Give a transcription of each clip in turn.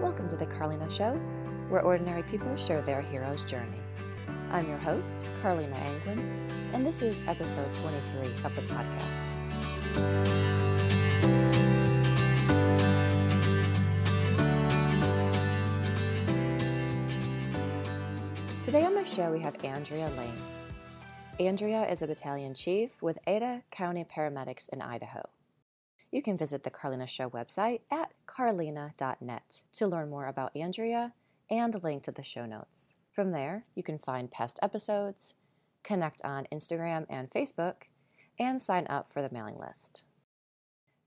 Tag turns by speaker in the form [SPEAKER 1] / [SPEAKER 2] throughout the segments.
[SPEAKER 1] Welcome to the Carleena Show, where ordinary people share their hero's journey. I'm your host, Carleena Angwin, and this is episode 23 of the podcast. Today on the show, we have Andrea Layne. Andrea is a battalion chief with Ada County Paramedics in Idaho. You can visit the Carleena Show website at carleena.net to learn more about Andrea and link to the show notes. From there, you can find past episodes, connect on Instagram and Facebook, and sign up for the mailing list.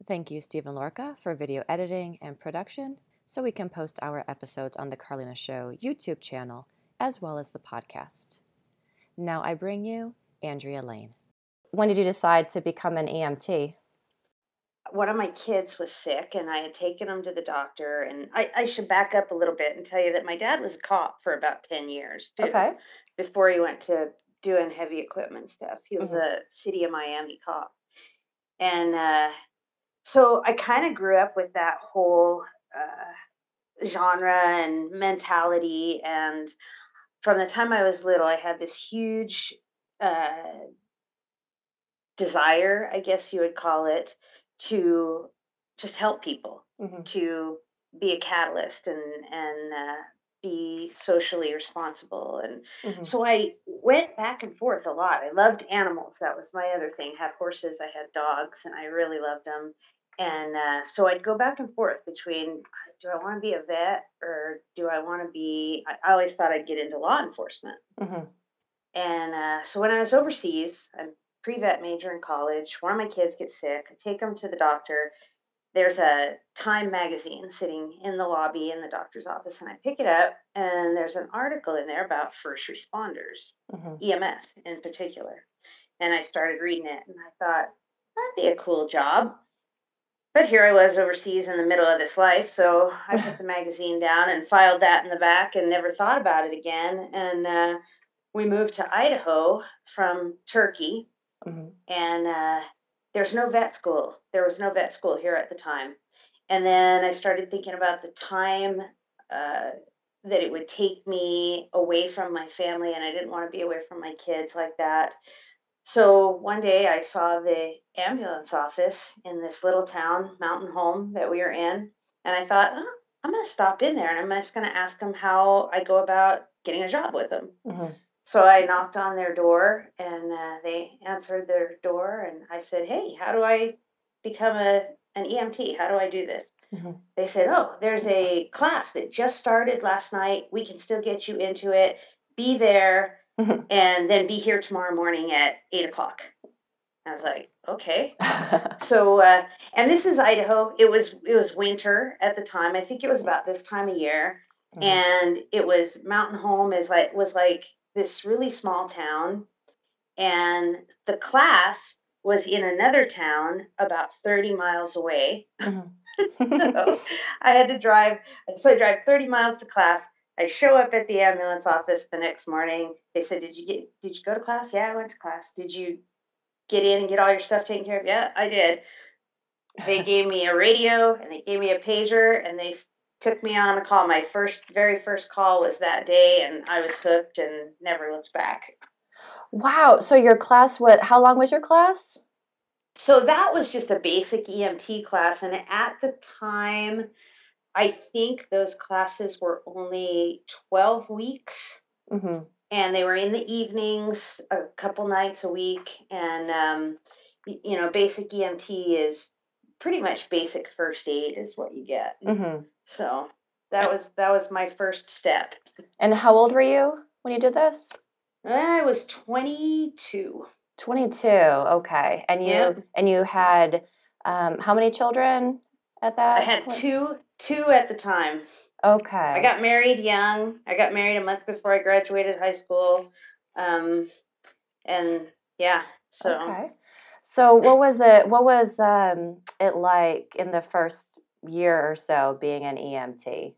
[SPEAKER 1] Thank you, Stephen Lorca, for video editing and production, so we can post our episodes on the Carleena Show YouTube channel as well as the podcast. Now I bring you Andrea Layne. When did you decide to become an EMT?
[SPEAKER 2] One of my kids was sick and I had taken him to the doctor. And I should back up a little bit and tell you that my dad was a cop for about 10 years too,
[SPEAKER 1] Okay.
[SPEAKER 2] before he went to doing heavy equipment stuff. He was a city of Miami cop. And so I kind of grew up with that whole genre and mentality. And from the time I was little, I had this huge desire, I guess you would call it, to just help people, to be a catalyst and be socially responsible. And so I went back and forth a lot. I loved animals. That was my other thing. Had horses, I had dogs, and I really loved them. And so I'd go back and forth between, do I want to be a vet or do I want to be, I always thought I'd get into law enforcement. And so when I was overseas, I'm pre-vet major in college. One of my kids gets sick. I take him to the doctor. There's a Time magazine sitting in the lobby in the doctor's office, and I pick it up, and there's an article in there about first responders, EMS in particular. And I started reading it, and I thought, that'd be a cool job. But here I was overseas in the middle of this life, so I put the magazine down and filed that in the back and never thought about it again. And we moved to Idaho from Turkey. And there's no vet school. There was no vet school here at the time. And then I started thinking about the time that it would take me away from my family, and I didn't want to be away from my kids like that. So one day I saw the ambulance office in this little town, mountain home that we were in, and I thought, oh, I'm going to stop in there, and I'm just going to ask them how I go about getting a job with them. So I knocked on their door, and they answered their door, and I said, hey, how do I become an EMT? How do I do this? They said, oh, there's a class that just started last night. We can still get you into it. Be there, and then be here tomorrow morning at 8 o'clock. I was like, okay. So, and this is Idaho. It was winter at the time. I think it was about this time of year. And it was Mountain Home was like this really small town, and the class was in another town about 30 miles away. So I had to drive. So I drive 30 miles to class. I show up at the ambulance office the next morning. They said, did you go to class? Yeah, I went to class. Did you get in and get all your stuff taken care of? Yeah, I did. They gave me a radio and they gave me a pager, and they took me on a call. My very first call was that day, and I was hooked and never looked back.
[SPEAKER 1] Wow. So your class, how long was your class?
[SPEAKER 2] So that was just a basic EMT class. And at the time, I think those classes were only 12 weeks. And they were in the evenings, a couple nights a week. And, basic EMT is pretty much basic first aid is what you get. So that was my first step.
[SPEAKER 1] And how old were you when you did this?
[SPEAKER 2] I was 22.
[SPEAKER 1] 22. Okay. And you had how many children at that?
[SPEAKER 2] I had
[SPEAKER 1] point?
[SPEAKER 2] two at the time.
[SPEAKER 1] Okay.
[SPEAKER 2] I got married young. I got married a month before I graduated high school. And yeah. So.
[SPEAKER 1] Okay. So what was it like in the first year or so being an EMT?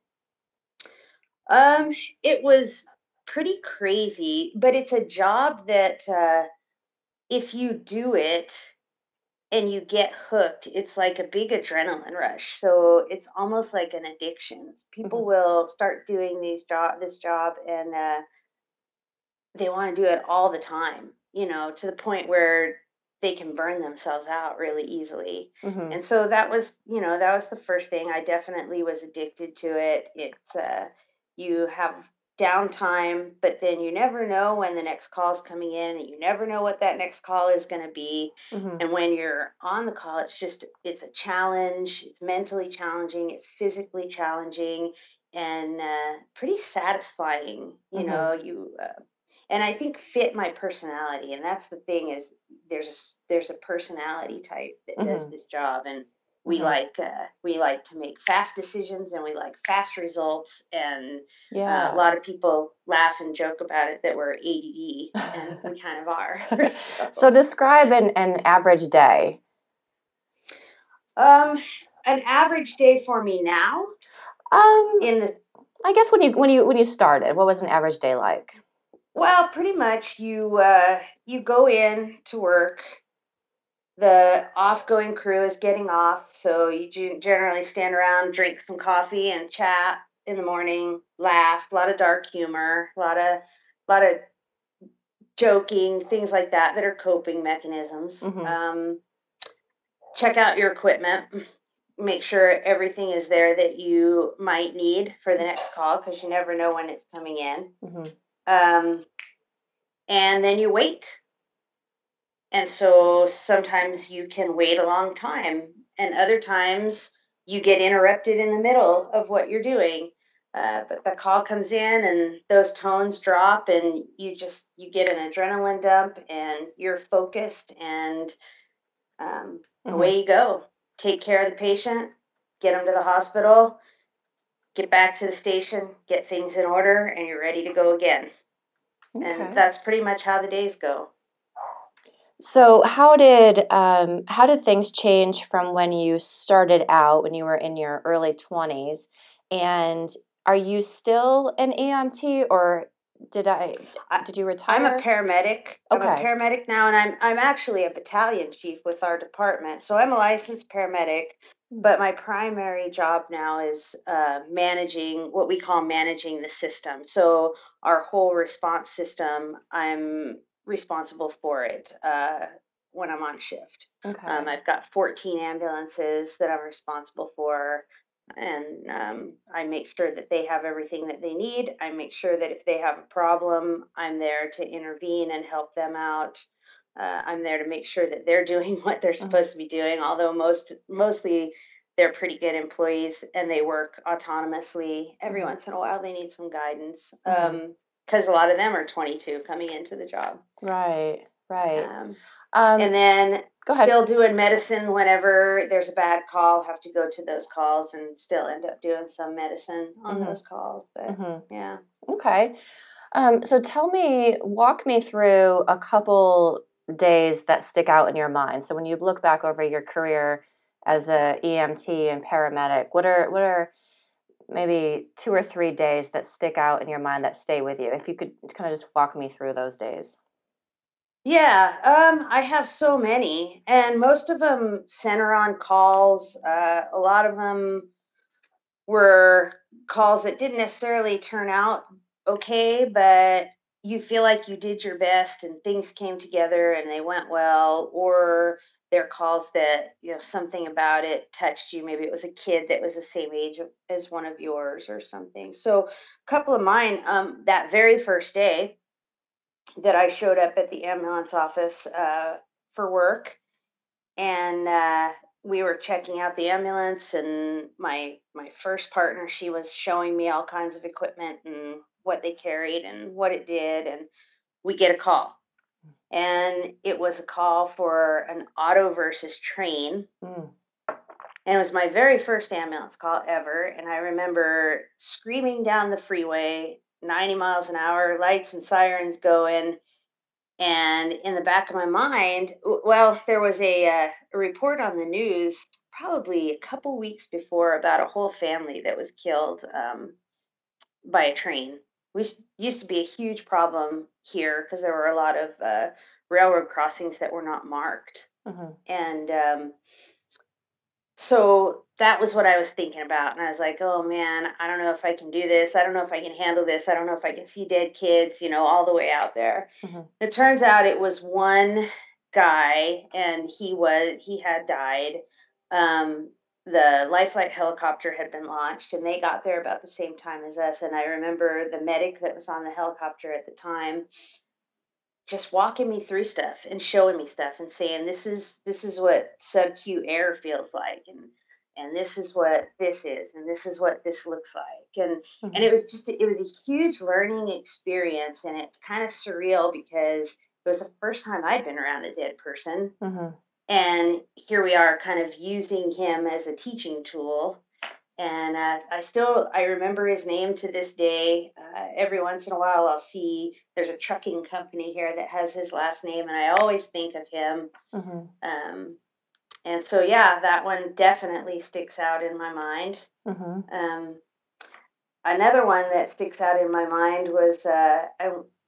[SPEAKER 2] It was pretty crazy, but it's a job that if you do it and you get hooked, it's like a big adrenaline rush. So it's almost like an addiction. People will start doing this job, and they want to do it all the time, to the point where they can burn themselves out really easily. And so that was the first thing. I definitely was addicted to it. It's you have downtime, but then you never know when the next call is coming in, and you never know what that next call is going to be. And when you're on the call, it's a challenge. It's mentally challenging. It's physically challenging, and pretty satisfying. And I think fit my personality. And that's the thing, is there's a personality type that does this job, and we like to make fast decisions, and we like fast results. And a lot of people laugh and joke about it that we're ADD, and we kind of are.
[SPEAKER 1] So describe an average day.
[SPEAKER 2] An average day for me now.
[SPEAKER 1] I guess when you started, what was an average day like?
[SPEAKER 2] Well, pretty much you go in to work. The off-going crew is getting off, so you generally stand around, drink some coffee, and chat in the morning. Laugh, a lot of dark humor, a lot of joking, things like that are coping mechanisms. Check out your equipment. Make sure everything is there that you might need for the next call, because you never know when it's coming in. And then you wait. And so sometimes you can wait a long time, and other times you get interrupted in the middle of what you're doing. But the call comes in, and those tones drop, and you get an adrenaline dump, and you're focused, and away you go. Take care of the patient, get them to the hospital, get back to the station, get things in order, and you're ready to go again. Okay. And that's pretty much how the days go.
[SPEAKER 1] So how did things change from when you started out, when you were in your early 20s? And are you still an EMT, or did you retire?
[SPEAKER 2] I'm a paramedic. Okay. I'm a paramedic now, and I'm actually a battalion chief with our department. So I'm a licensed paramedic, but my primary job now is managing what we call managing the system. So our whole response system, I'm responsible for it when I'm on shift. Okay. I've got 14 ambulances that I'm responsible for, and I make sure that they have everything that they need. I make sure that if they have a problem, I'm there to intervene and help them out. I'm there to make sure that they're doing what they're supposed to be doing, although mostly they're pretty good employees and they work autonomously. Every once in a while they need some guidance. Because a lot of them are 22 coming into the job.
[SPEAKER 1] Right.
[SPEAKER 2] And then still doing medicine whenever there's a bad call, have to go to those calls and still end up doing some medicine on those calls. But yeah.
[SPEAKER 1] Okay. So walk me through a couple days that stick out in your mind. So when you look back over your career as a EMT and paramedic, what are maybe 2 or 3 days that stick out in your mind that stay with you? If you could kind of just walk me through those days.
[SPEAKER 2] Yeah, I have so many, and most of them center on calls. A lot of them were calls that didn't necessarily turn out okay, but you feel like you did your best and things came together and they went well, or they're calls that, something about it touched you. Maybe it was a kid that was the same age as one of yours or something. So a couple of mine, that very first day that I showed up at the ambulance office for work, and we were checking out the ambulance, and my first partner, she was showing me all kinds of equipment and what they carried and what it did, and we get a call. And it was a call for an auto versus train. And it was my very first ambulance call ever. And I remember screaming down the freeway, 90 miles an hour, lights and sirens going. And in the back of my mind, well, there was a report on the news probably a couple weeks before about a whole family that was killed by a train. Which used to be a huge problem here because there were a lot of railroad crossings that were not marked. And so that was what I was thinking about. And I was like, oh man, I don't know if I can do this. I don't know if I can handle this. I don't know if I can see dead kids, all the way out there. It turns out it was one guy, and he had died. The life flight helicopter had been launched, and they got there about the same time as us. And I remember the medic that was on the helicopter at the time just walking me through stuff and showing me stuff and saying, this is what sub-Q air feels like, and this is what this is, and this is what this looks like. And it was a huge learning experience, and it's kind of surreal because it was the first time I'd been around a dead person. And here we are kind of using him as a teaching tool. And I remember his name to this day. Every once in a while, I'll see there's a trucking company here that has his last name, and I always think of him. And so, yeah, that one definitely sticks out in my mind. Another one that sticks out in my mind was I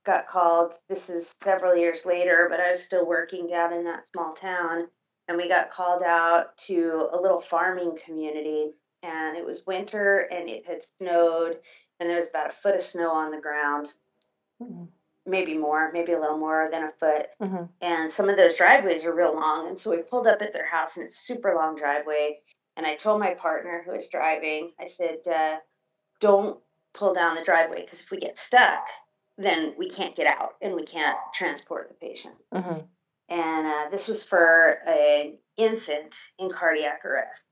[SPEAKER 2] got called, this is several years later, but I was still working down in that small town, and we got called out to a little farming community. And it was winter, and it had snowed, and there was about a foot of snow on the ground, maybe more, maybe a little more than a foot. And some of those driveways are real long. And so we pulled up at their house, and it's a super long driveway. And I told my partner who was driving, I said, don't pull down the driveway, because if we get stuck, then we can't get out and we can't transport the patient. And this was for an infant in cardiac arrest.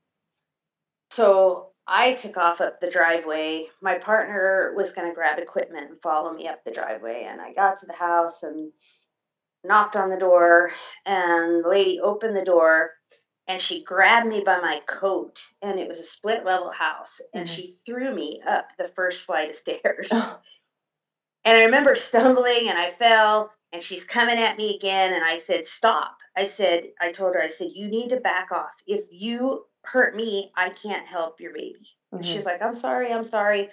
[SPEAKER 2] So I took off up the driveway. My partner was going to grab equipment and follow me up the driveway. And I got to the house and knocked on the door, and the lady opened the door, and she grabbed me by my coat, and it was a split level house, and she threw me up the first flight of stairs. And I remember stumbling, and I fell, and she's coming at me again, and I said, stop. I told her, you need to back off. If you hurt me, I can't help your baby. And she's like, I'm sorry.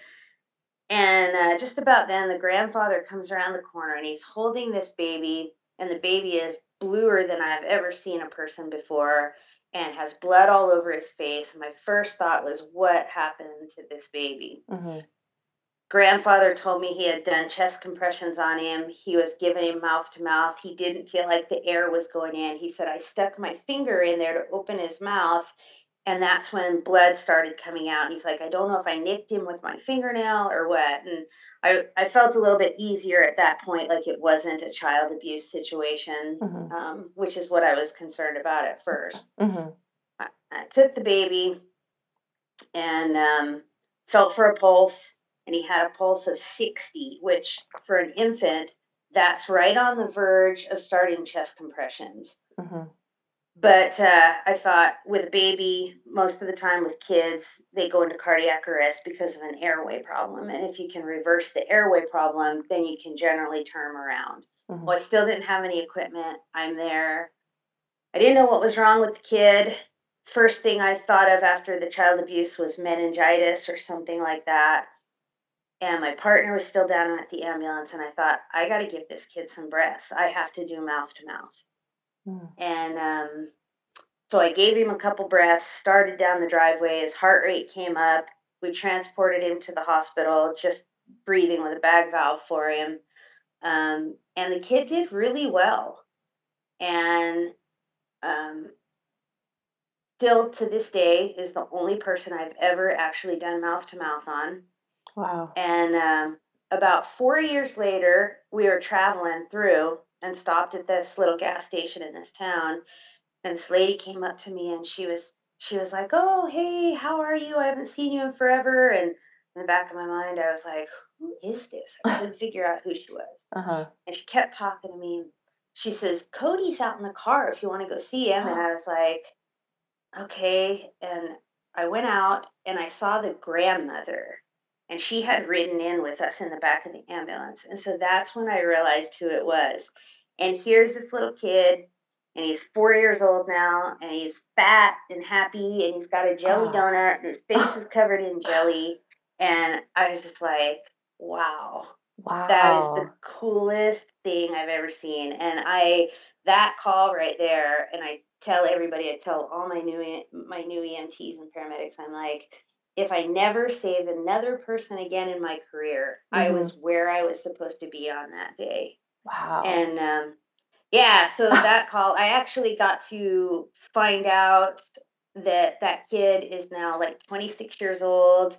[SPEAKER 2] And just about then, the grandfather comes around the corner, and he's holding this baby, and the baby is bluer than I've ever seen a person before, and has blood all over his face. And my first thought was, what happened to this baby? Grandfather told me he had done chest compressions on him. He was giving him mouth to mouth. He didn't feel like the air was going in. He said, I stuck my finger in there to open his mouth, and that's when blood started coming out. And he's like, I don't know if I nicked him with my fingernail or what. And I felt a little bit easier at that point, like it wasn't a child abuse situation, which is what I was concerned about at first. I took the baby and felt for a pulse, and he had a pulse of 60, which for an infant, that's right on the verge of starting chest compressions. But I thought, with a baby, most of the time with kids, they go into cardiac arrest because of an airway problem. And if you can reverse the airway problem, then you can generally turn them around. Well, I still didn't have any equipment. I'm there. I didn't know what was wrong with the kid. First thing I thought of after the child abuse was meningitis or something like that. And my partner was still down at the ambulance, and I thought, I got to give this kid some breaths. I have to do mouth to mouth. And so I gave him a couple breaths, started down the driveway. His heart rate came up. We transported him to the hospital, just breathing with a bag valve for him. And the kid did really well. And still to this day is the only person I've ever actually done mouth to mouth on.
[SPEAKER 1] Wow.
[SPEAKER 2] And about 4 years later, we were traveling through and stopped at this little gas station in this town. And this lady came up to me, and she was like, oh, hey, how are you? I haven't seen you in forever. And in the back of my mind, I was like, who is this? I couldn't figure out who she was. And she kept talking to me. She says, Cody's out in the car if you want to go see him. And I was like, okay. And I went out, and I saw the grandmother, and she had ridden in with us in the back of the ambulance. And so that's when I realized who it was. And here's this little kid, and he's 4 years old now, and he's fat and happy, and he's got a jelly donut, and his face is covered in jelly. And I was just like, wow. That is the coolest thing I've ever seen. And that call right there, and I tell everybody, I tell all my new EMTs and paramedics, I'm like, if I never save another person again in my career, I was where I was supposed to be on that day.
[SPEAKER 1] Wow.
[SPEAKER 2] And yeah, so that call, I actually got to find out that that kid is now like 26 years old,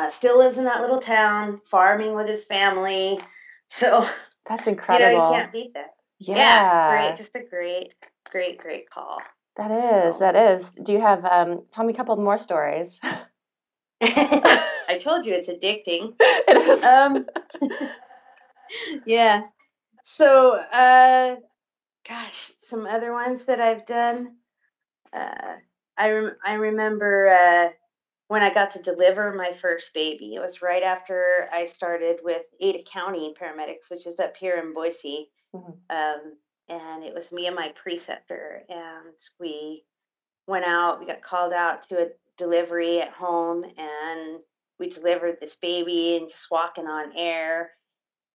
[SPEAKER 2] still lives in that little town, farming with his family. So,
[SPEAKER 1] That's
[SPEAKER 2] you
[SPEAKER 1] incredible.
[SPEAKER 2] can't beat that.
[SPEAKER 1] Yeah.
[SPEAKER 2] Great. Just a great, great, great call.
[SPEAKER 1] That is. Do you have, tell me a couple more stories.
[SPEAKER 2] I told you it's addicting.
[SPEAKER 1] It is.
[SPEAKER 2] Yeah. So, gosh, some other ones that I've done. I remember when I got to deliver my first baby. It was right after I started with Ada County Paramedics, which is up here in Boise. And it was me and my preceptor, and we went out. We got called out to a delivery at home, and we delivered this baby and just walking on air.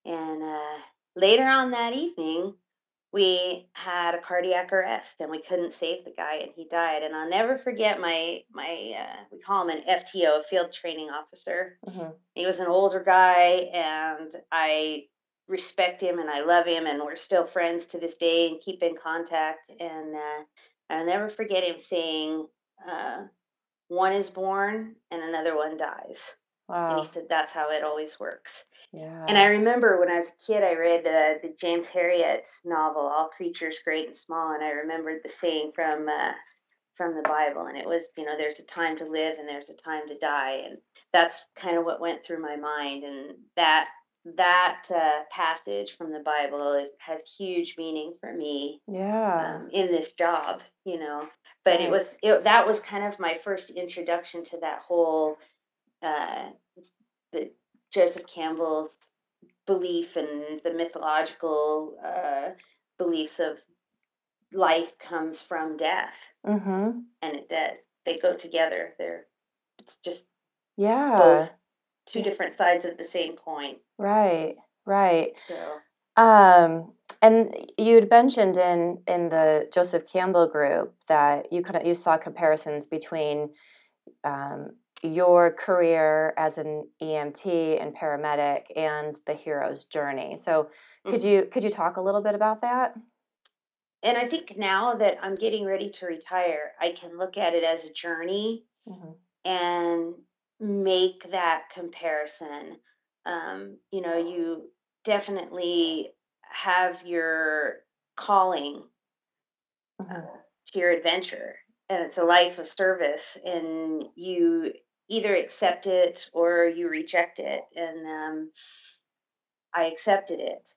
[SPEAKER 2] And later on that evening, we had a cardiac arrest, and we couldn't save the guy, and he died. And I'll never forget my we call him an FTO, a field training officer. He was an older guy, and I respect him and I love him, and we're still friends to this day and keep in contact. And I'll never forget him saying, one is born and another one dies. Wow. And he said, that's how it always works. Yeah. And I remember when I was a kid, I read the James Herriot novel, All Creatures Great and Small, and I remembered the saying from the Bible, and it was, there's a time to live and there's a time to die, and that's kind of what went through my mind. And that passage from the Bible has huge meaning for me. Yeah. In this job, but right. That was kind of my first introduction to that whole the Joseph Campbell's belief and the mythological beliefs of life comes from death. And it does. They go together. It's just both two different sides of the same coin. Right. So.
[SPEAKER 1] And you'd mentioned in the Joseph Campbell group that you saw comparisons between your career as an EMT and paramedic and the hero's journey. So could you talk a little bit about that?
[SPEAKER 2] And I think now that I'm getting ready to retire, I can look at it as a journey and make that comparison. You definitely have your calling to your adventure, and it's a life of service, and you either accept it or you reject it. And I accepted it.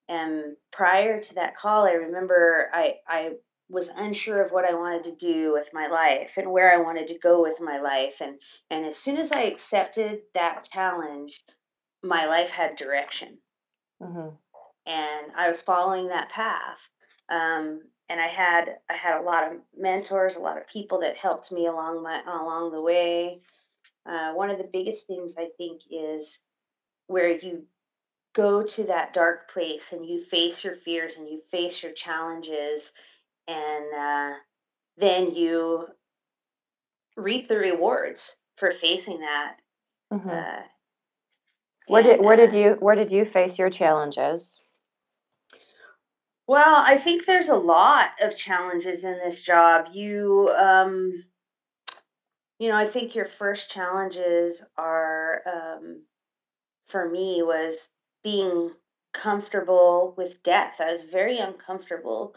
[SPEAKER 2] And prior to that call, I remember I was unsure of what I wanted to do with my life and where I wanted to go with my life. And as soon as I accepted that challenge, my life had direction. And I was following that path. And I had a lot of mentors, a lot of people that helped me along the way. One of the biggest things I think is where you go to that dark place and you face your fears and you face your challenges, and then you reap the rewards for facing that.
[SPEAKER 1] Where did you face your challenges?
[SPEAKER 2] Well, I think there's a lot of challenges in this job. I think your first challenges are, for me, was being comfortable with death. I was very uncomfortable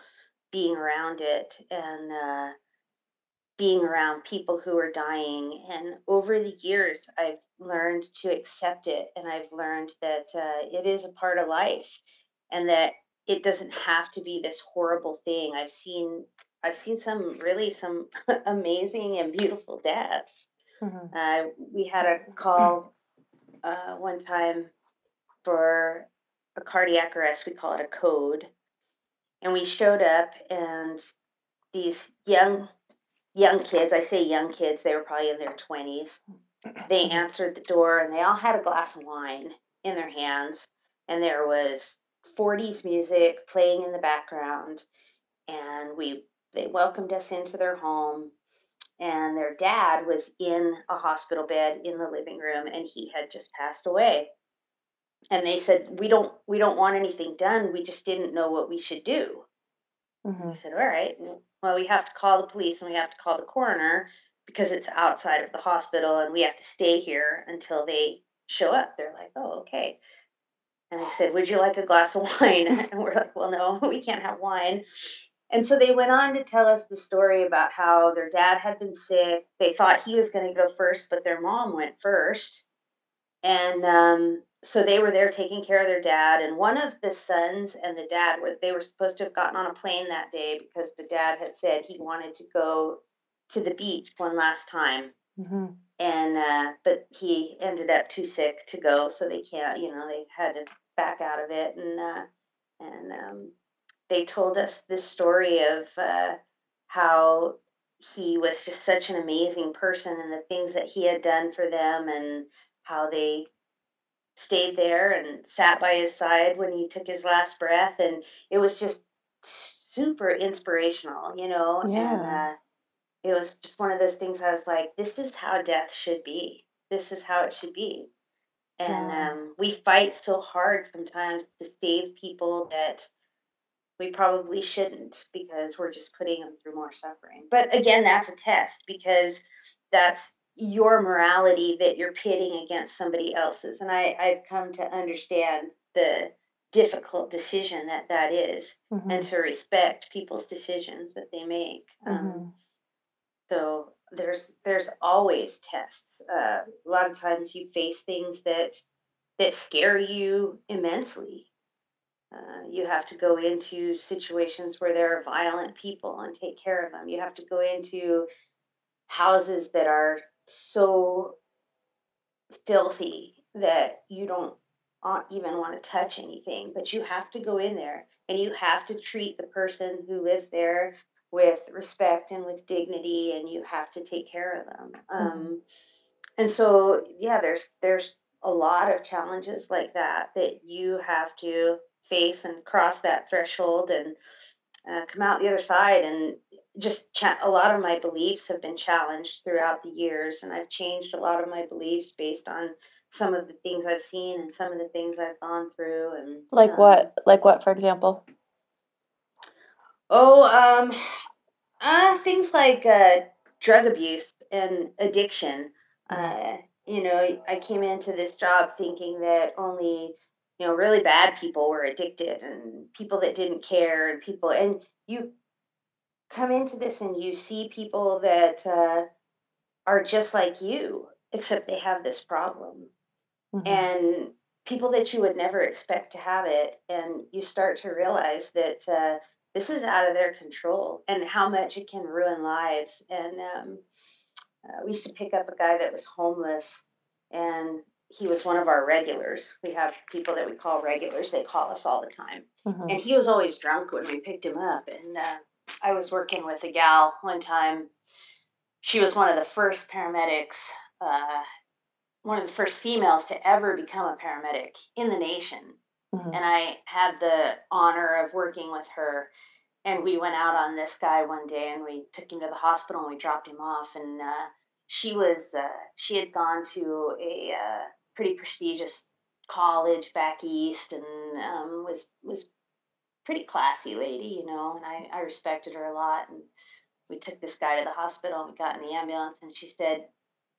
[SPEAKER 2] being around it, and being around people who are dying. And over the years, I've learned to accept it, and I've learned that it is a part of life, and that it doesn't have to be this horrible thing. I've seen some amazing and beautiful deaths. We had a call one time for a cardiac arrest. We call it a code, and we showed up, and these young kids, I say young kids, they were probably in their 20s. They answered the door, and they all had a glass of wine in their hands, and there was 40s music playing in the background, and we They welcomed us into their home, and their dad was in a hospital bed in the living room, and he had just passed away. And they said, we don't want anything done. We just didn't know what we should do. I
[SPEAKER 1] Mhm.
[SPEAKER 2] said, all right, well, we have to call the police and we have to call the coroner because it's outside of the hospital and we have to stay here until they show up. They're like, oh, okay. And they said, would you like a glass of wine? And we're like, well, no, we can't have wine. And so they went on to tell us the story about how their dad had been sick. They thought he was going to go first, but their mom went first. And so they were there taking care of their dad. And one of the sons and the dad they were supposed to have gotten on a plane that day because the dad had said he wanted to go to the beach one last time.
[SPEAKER 1] Mhm.
[SPEAKER 2] And but he ended up too sick to go, so they can't. They had to back out of it. And they told us this story of how he was just such an amazing person and the things that he had done for them and how they stayed there and sat by his side when he took his last breath. And it was just super inspirational, and
[SPEAKER 1] Yeah.
[SPEAKER 2] it was just one of those things. I was like, this is how death should be. This is how it should be. And
[SPEAKER 1] Wow.
[SPEAKER 2] we fight so hard sometimes to save people that we probably shouldn't because we're just putting them through more suffering. But again, that's a test because that's your morality that you're pitting against somebody else's. And I've come to understand the difficult decision that is, and
[SPEAKER 1] Mhm.
[SPEAKER 2] to respect people's decisions that they make.
[SPEAKER 1] Mhm.
[SPEAKER 2] So there's always tests. A lot of times you face things that scare you immensely. You have to go into situations where there are violent people and take care of them. You have to go into houses that are so filthy that you don't even want to touch anything, but you have to go in there and you have to treat the person who lives there with respect and with dignity, and you have to take care of them.
[SPEAKER 1] Mhm.
[SPEAKER 2] And so, yeah, there's a lot of challenges like that you have to face and cross that threshold and come out the other side. And just a lot of my beliefs have been challenged throughout the years, and I've changed a lot of my beliefs based on some of the things I've seen and some of the things I've gone through. And
[SPEAKER 1] Like what? Like what, for example?
[SPEAKER 2] oh, things like drug abuse and addiction.
[SPEAKER 1] Mhm.
[SPEAKER 2] I came into this job thinking that only, really bad people were addicted and people that didn't care and people, and you come into this and you see people that are just like you, except they have this problem.
[SPEAKER 1] Mhm.
[SPEAKER 2] And people that you would never expect to have it. And you start to realize that this is out of their control and how much it can ruin lives. And we used to pick up a guy that was homeless, and he was one of our regulars. We have people that we call regulars, they call us all the time. And
[SPEAKER 1] Mhm.
[SPEAKER 2] he was always drunk when we picked him up. And I was working with a gal one time. She was one of the first paramedics, uh, one of the first females to ever become a paramedic in the nation.
[SPEAKER 1] Mhm.
[SPEAKER 2] And I had the honor of working with her. And we went out on this guy one day and we took him to the hospital and we dropped him off. And she had gone to a pretty prestigious college back east, and was pretty classy lady, and I respected her a lot. And we took this guy to the hospital and we got in the ambulance, and she said,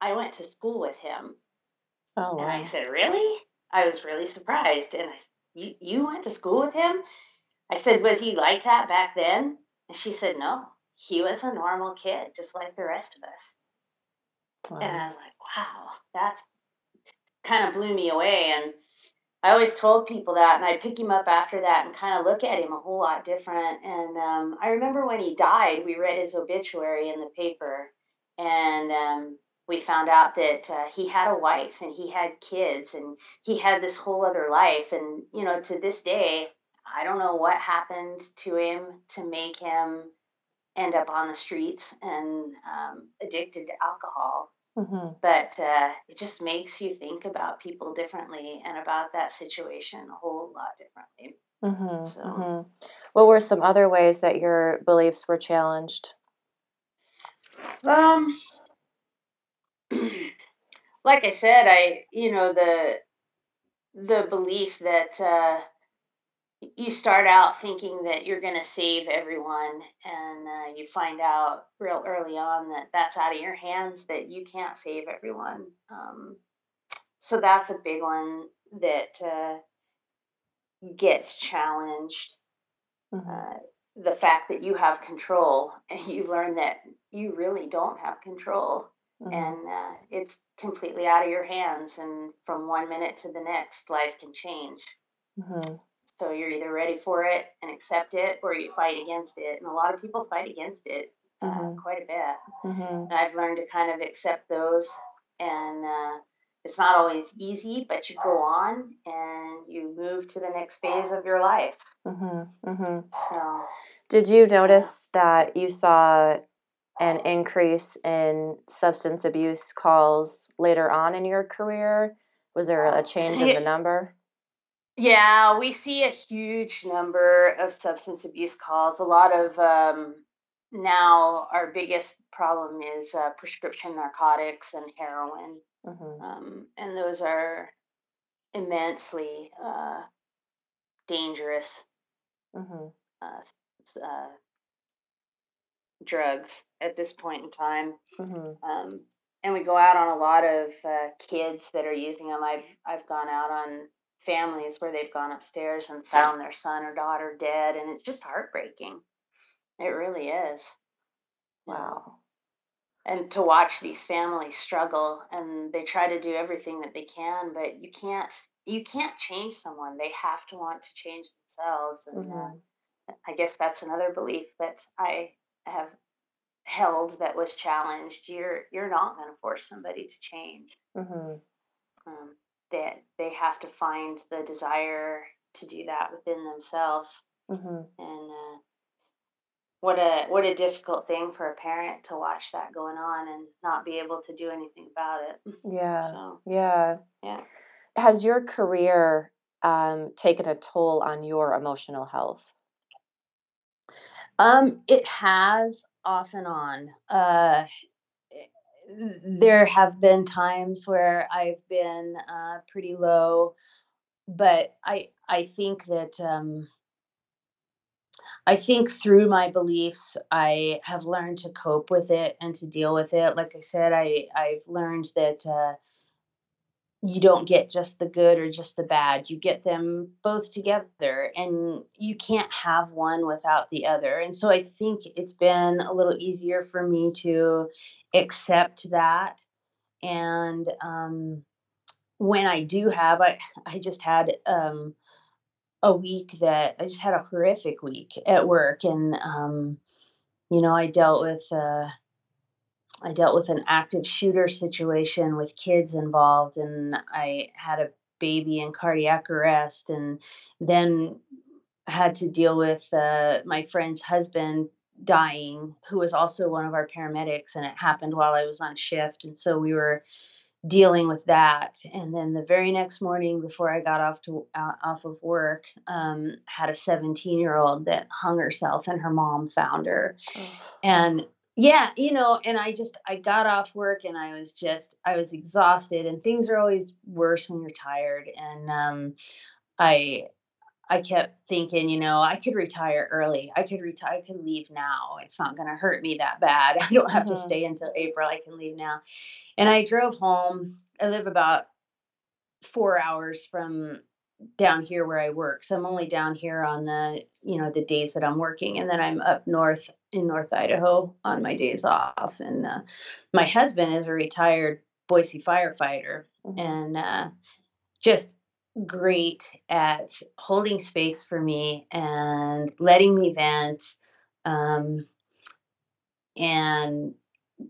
[SPEAKER 2] I went to school with him.
[SPEAKER 1] Oh,
[SPEAKER 2] And I
[SPEAKER 1] wow.
[SPEAKER 2] said, really? I was really surprised. And you went to school with him? I said, was he like that back then? And she said, no, he was a normal kid, just like the rest of us. And I
[SPEAKER 1] Wow.
[SPEAKER 2] was like, wow, that's kind of blew me away. And I always told people that, and I'd pick him up after that and kind of look at him a whole lot different. And I remember when he died, we read his obituary in the paper, and we found out that he had a wife and he had kids and he had this whole other life. And, to this day, I don't know what happened to him to make him end up on the streets and addicted to alcohol.
[SPEAKER 1] Mhm.
[SPEAKER 2] But it just makes you think about people differently and about that situation a whole lot differently.
[SPEAKER 1] Mhm.
[SPEAKER 2] So,
[SPEAKER 1] Mhm. What were some other ways that your beliefs were challenged?
[SPEAKER 2] Like I said, the belief that you start out thinking that you're going to save everyone, and you find out real early on that that's out of your hands, that you can't save everyone. So that's a big one that gets challenged. The fact that you have control, and you learn that you really don't have control, and it's completely out of your hands, and from one minute to the next, life can change. So you're either ready for it and accept it, or you fight against it. And a lot of people fight against it quite a bit. And I've learned to kind of accept those. And it's not always easy, but you go on and you move to the next phase of your life. So,
[SPEAKER 1] did you notice that you saw an increase in substance abuse calls later on in your career? Was there a change in the number?
[SPEAKER 2] Yeah, we see a huge number of substance abuse calls. A lot of now our biggest problem is prescription narcotics and heroin. And those are immensely dangerous drugs at this point in time. And we go out on a lot of kids that are using them. I've gone out on families where they've gone upstairs and found their son or daughter dead, and it's just heartbreaking. It really is.
[SPEAKER 1] Wow.
[SPEAKER 2] And to watch these families struggle, and they try to do everything that they can, but you can't change someone. They have to want to change themselves. And I guess that's another belief that I have held that was challenged. You're not going to force somebody to change. That they have to find the desire to do that within themselves. And what a difficult thing for a parent to watch that going on and not be able to do anything about it.
[SPEAKER 1] Yeah.
[SPEAKER 2] So,
[SPEAKER 1] yeah. Has your career taken a toll on your emotional health?
[SPEAKER 2] It has, off and on. There have been times where I've been pretty low, but I think that I think through my beliefs, I have learned to cope with it and to deal with it. Like I said, I've learned that you don't get just the good or just the bad. You get them both together, and you can't have one without the other. And so I think it's been a little easier for me to accept that. And when I do have, I just had a week that I just had a horrific week at work, and I dealt with an active shooter situation with kids involved, and I had a baby in cardiac arrest, and then had to deal with my friend's husband dying, who was also one of our paramedics, and it happened while I was on shift, and so we were dealing with that. And then the very next morning, before I got off of work, had a 17-year-old that hung herself, and her mom found her. And yeah, and I got off work, and I was exhausted, and things are always worse when you're tired. And I kept thinking, I could retire early. I could leave now. It's not going to hurt me that bad. I don't have to stay until April. I can leave now. And I drove home. I live about 4 hours from down here where I work. So I'm only down here on the days that I'm working. And then I'm up north in North Idaho on my days off. And my husband is a retired Boise firefighter, and just great at holding space for me and letting me vent. And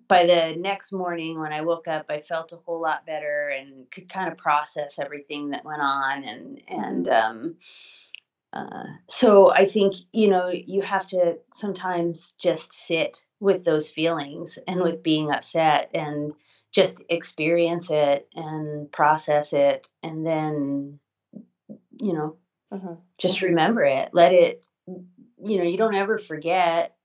[SPEAKER 2] by the next morning when I woke up, I felt a whole lot better and could kind of process everything that went on. And so I think, you have to sometimes just sit with those feelings and with being upset, and just experience it and process it. And then, just remember it, let it you don't ever forget,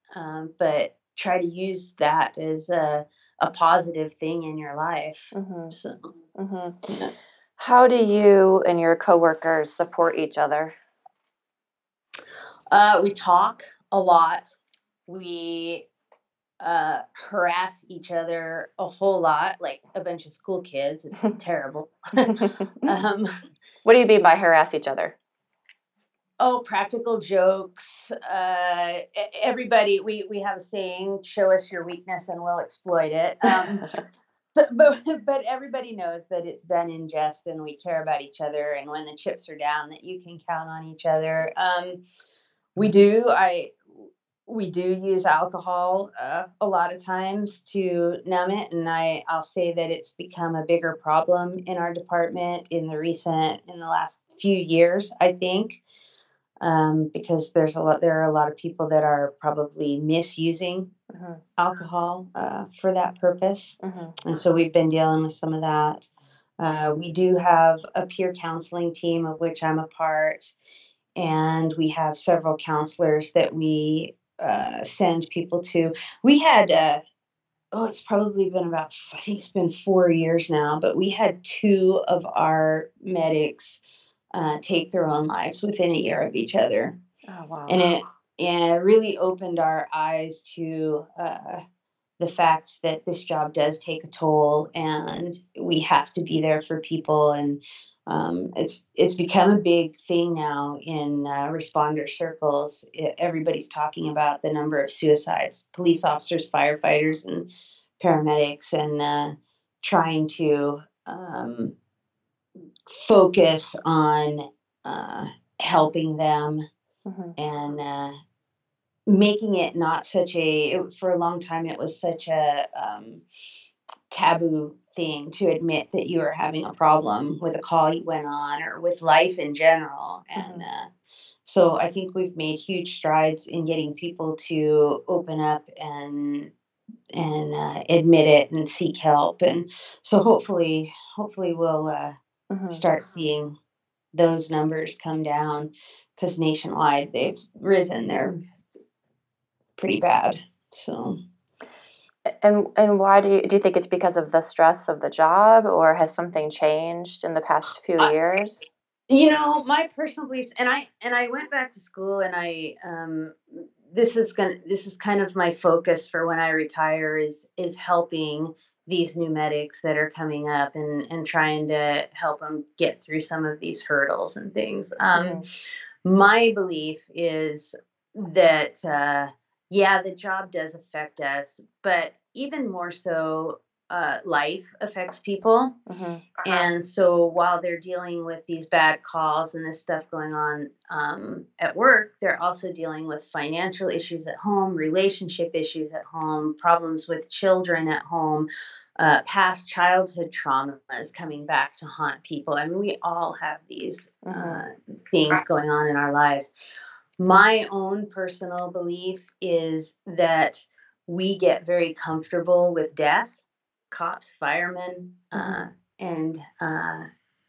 [SPEAKER 2] but try to use that as a positive thing in your life. So, yeah.
[SPEAKER 1] How do you and your coworkers support each other?
[SPEAKER 2] We talk a lot. We harass each other a whole lot, like a bunch of school kids. It's terrible.
[SPEAKER 1] What do you mean by harass each other?
[SPEAKER 2] Oh, practical jokes. Everybody, we have a saying: "Show us your weakness, and we'll exploit it." But everybody knows that it's done in jest, and we care about each other. And when the chips are down, that you can count on each other. We do. We do use alcohol a lot of times to numb it, and I'll say that it's become a bigger problem in our department in the last few years, I think, because there are a lot of people that are probably misusing alcohol for that purpose, and so we've been dealing with some of that. We do have a peer counseling team of which I'm a part, and we have several counselors that we send people to. We had, it's probably been I think it's been 4 years now, but we had 2 of our medics take their own lives within a year of each other.
[SPEAKER 1] Oh, wow.
[SPEAKER 2] And it really opened our eyes to the fact that this job does take a toll, and we have to be there for people. And it's become a big thing now in responder circles. Everybody's talking about the number of suicides, police officers, firefighters, and paramedics, and trying to focus on helping them and making it not for a long time, it was such a taboo thing to admit that you were having a problem with a call you went on or with life in general. And so I think we've made huge strides in getting people to open up and admit it and seek help. And so hopefully we'll start seeing those numbers come down, because nationwide they've risen. They're pretty bad. So.
[SPEAKER 1] And why do you think it's because of the stress of the job, or has something changed in the past few years?
[SPEAKER 2] My personal beliefs, and I went back to school, and this is kind of my focus for when I retire, is helping these new medics that are coming up, and trying to help them get through some of these hurdles and things. My belief is that the job does affect us, but even more so, life affects people. And so while they're dealing with these bad calls and this stuff going on at work, they're also dealing with financial issues at home, relationship issues at home, problems with children at home, past childhood traumas coming back to haunt people. I mean, we all have these things going on in our lives. My own personal belief is that we get very comfortable with death. Cops, firemen, and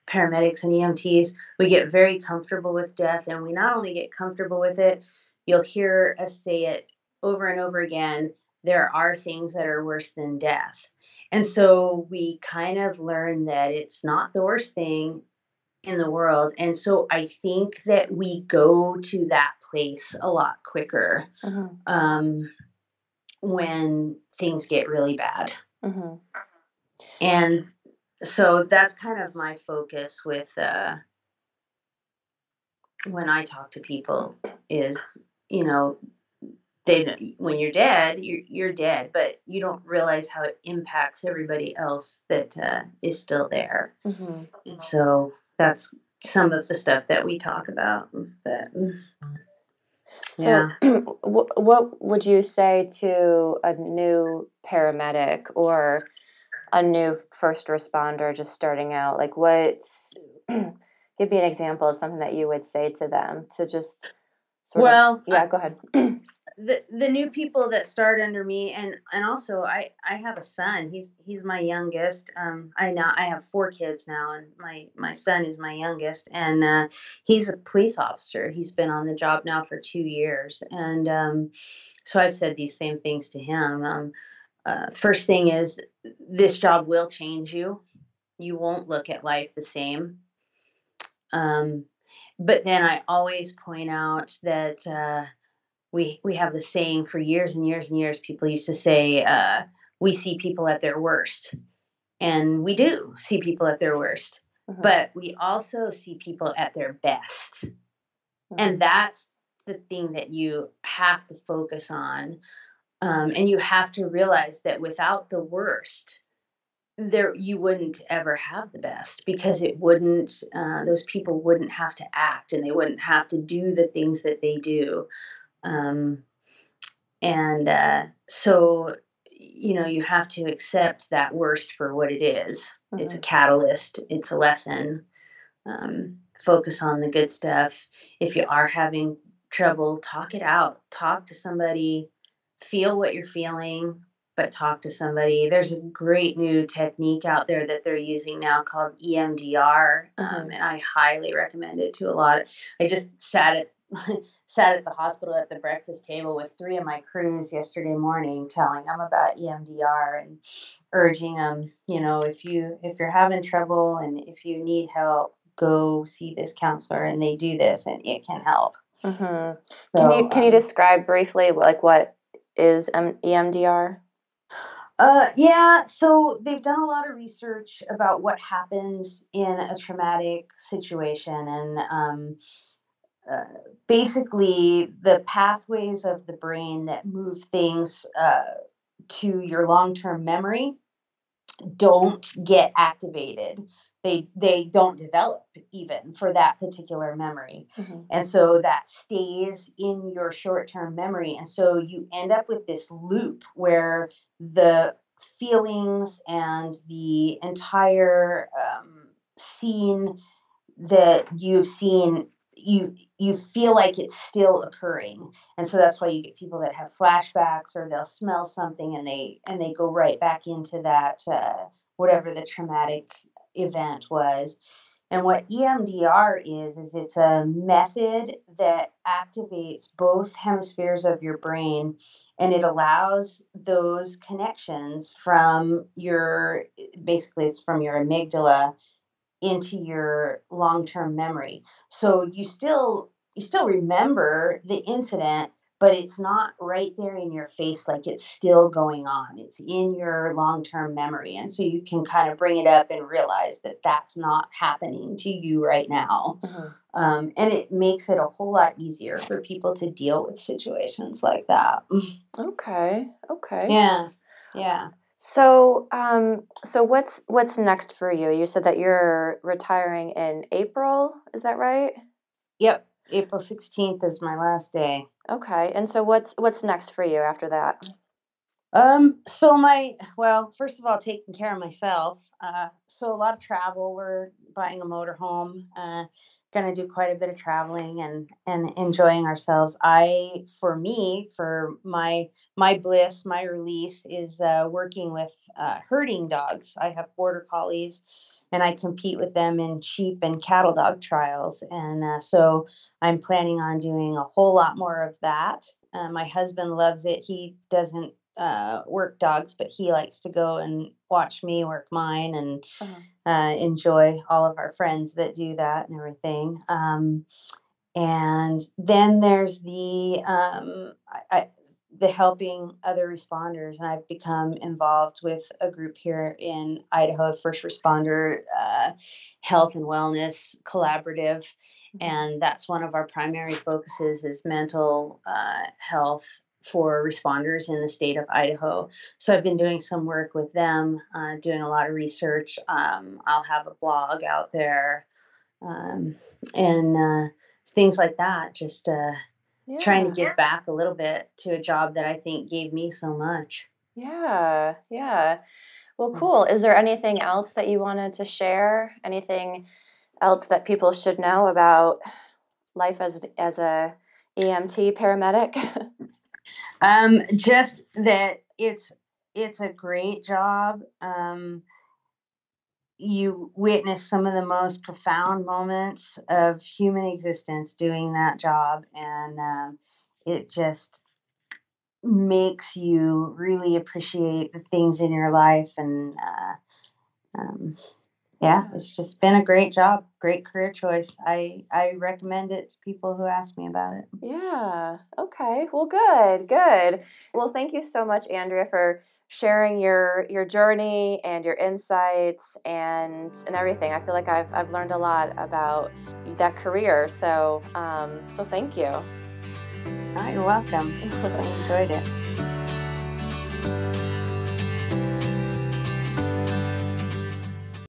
[SPEAKER 2] paramedics and EMTs, we get very comfortable with death, and we not only get comfortable with it, you'll hear us say it over and over again, there are things that are worse than death. And so we kind of learn that it's not the worst thing in the world. And so I think that we go to that place a lot quicker when things get really bad. And so that's kind of my focus with when I talk to people is, when you're dead, you're dead, but you don't realize how it impacts everybody else that is still there. And so that's some of the stuff that we talk about.
[SPEAKER 1] So what would you say to a new paramedic or a new first responder just starting out? Like, give me an example of something that you would say to them to just go ahead.
[SPEAKER 2] the new people that start under me, and also I have a son. He's my youngest. I have 4 kids now, and my son is my youngest, and he's a police officer. He's been on the job now for 2 years, and so I've said these same things to him. First thing is, this job will change you. You won't look at life the same. But then I always point out that we have the saying for years and years and years. People used to say, we see people at their worst. And we do see people at their worst. But we also see people at their best. And that's the thing that you have to focus on. And you have to realize that without the worst, you wouldn't ever have the best, because it wouldn't, those people wouldn't have to act, and they wouldn't have to do the things that they do. So, you have to accept that worst for what it is. It's a catalyst. It's a lesson. Focus on the good stuff. If you are having trouble, talk it out. Talk to somebody. Feel what you're feeling, but talk to somebody. There's a great new technique out there that they're using now called EMDR, and I highly recommend it to a lot. I just sat at the hospital at the breakfast table with 3 of my crews yesterday morning, telling them about EMDR and urging them, if you're having trouble and if you need help, go see this counselor, and they do this, and it can help.
[SPEAKER 1] So, can you describe briefly what is EMDR?
[SPEAKER 2] Yeah, so they've done a lot of research about what happens in a traumatic situation, and basically the pathways of the brain that move things to your long-term memory don't get activated. They don't develop even for that particular memory. And so that stays in your short-term memory. And so you end up with this loop where the feelings and the entire scene that you've seen, you feel like it's still occurring. And so that's why you get people that have flashbacks, or they'll smell something and they go right back into that whatever the traumatic event was. And what EMDR is it's a method that activates both hemispheres of your brain, and it allows those connections from it's from your amygdala into your long-term memory. So you still remember the incident, but it's not right there in your face, like it's still going on. It's in your long-term memory. And so you can kind of bring it up and realize that that's not happening to you right now. And it makes it a whole lot easier for people to deal with situations like that.
[SPEAKER 1] Okay.
[SPEAKER 2] Yeah.
[SPEAKER 1] So, what's next for you? You said that you're retiring in April. Is that right?
[SPEAKER 2] Yep. April 16th is my last day.
[SPEAKER 1] Okay. And so what's next for you after that?
[SPEAKER 2] First of all, taking care of myself. So a lot of travel. We're buying a motorhome. Going to do quite a bit of traveling and enjoying ourselves. For my bliss, my release is working with herding dogs. I have border collies, and I compete with them in sheep and cattle dog trials. And so I'm planning on doing a whole lot more of that. My husband loves it. He doesn't work dogs, but he likes to go and watch me work mine, and enjoy all of our friends that do that and everything. And then there's the helping other responders, and I've become involved with a group here in Idaho, First Responder Health and Wellness Collaborative, and that's one of our primary focuses is mental health for responders in the state of Idaho. So I've been doing some work with them, doing a lot of research. I'll have a blog out there, and things like that. Just trying to give back a little bit to a job that I think gave me so much.
[SPEAKER 1] Yeah. Well, cool. Is there anything else that you wanted to share? Anything else that people should know about life as a EMT paramedic?
[SPEAKER 2] Just that it's a great job. You witness some of the most profound moments of human existence doing that job, and it just makes you really appreciate the things in your life. And yeah, it's just been a great job, great career choice. I recommend it to people who ask me about it.
[SPEAKER 1] Yeah. Okay. Well, good. Well, thank you so much, Andrea, for sharing your journey and your insights and everything. I feel like I've learned a lot about that career. So so thank you.
[SPEAKER 2] Oh, you're welcome. I enjoyed it.